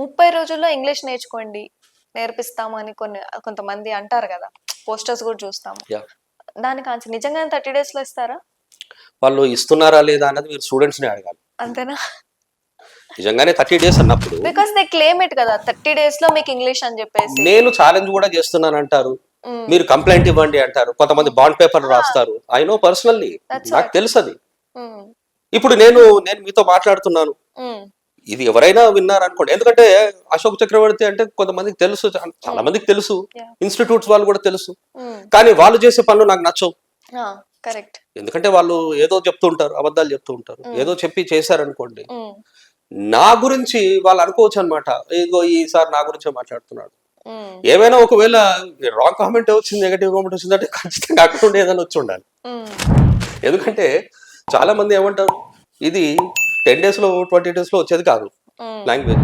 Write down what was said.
30 రోజుల్లో ఇంగ్లీష్ నేర్చుకోండి, నేర్పిస్తాము అని కొంతమంది అంటారు కదా! పోస్టర్స్ కూడా చూస్తాము. యాహ్! దానికి ఆన్సర్ నిజంగానే 30 డేస్‌లో ఇస్తారా? వాళ్ళు ఇస్తున్నారా లేదా అన్నది మీరు స్టూడెంట్స్‌ని అడగాలి. అంతేనా? నిజంగానే 30 డేస్ అన్నప్పుడు బికాస్ దే క్లెయిమ్ ఇట్ కదా! 30 డేస్‌లో మీకు ఇంగ్లీష్ అని చెప్పేసి. నేను ఛాలెంజ్ కూడా చేస్తున్నానంటారు. హ్మ్. మీరు కంప్లెయింట్ ఇవ్వండి అంటారు. కొంతమంది బాండ్ పేపర్ ఆ! రాస్తారు. I know personally. దట్స్ నాకు వాట్. తెలుసది. హ్మ్. ఇప్పుడు నేను మీతో మాట్లాడుతున్నాను. హ్మ్. ఇది ఎవరైనా విన్నారనుకోండి. ఎందుకంటే అశోక్ చక్రవర్తి అంటే కొంతమందికి తెలుసు. చాలా మందికి తెలుసు. యాహ్! ఇన్‌స్టిట్యూట్స్ వాళ్ళు కూడా తెలుసు. హ్మ్. కానీ వాళ్ళు చేసే పనులు నాకు నచ్చవు. ఆ! కరెక్ట్. ఎందుకంటే వాళ్ళు ఏదో చెప్తూ ఉంటారు. అబద్ధాలు చెప్తూ ఉంటారు. హ్మ్. ఏదో చెప్పి చేశారనుకోండి. హ్మ్. నా గురించి వాళ్ళు అనుకోవచ్చు అనమాట. ఇదిగో ఈసారి నా గురించే మాట్లాడుతున్నాడు. హ్మ్. ఏమైనా ఒకవేళ రాంగ్ కామెంట్ వచ్చింది, నెగటివ్ కామెంట్ వచ్చిందంటే ఖచ్చితంగా అక్కడ ఉండి ఏదైనా వచ్చి ఉండాలి. హ్మ్. ఎందుకంటే చాలా మంది ఏమంటారు, ఇది 10 డేస్‌లో 20 డేస్‌లో వచ్చేది కాదు హ్మ్. లాంగ్వేజ్.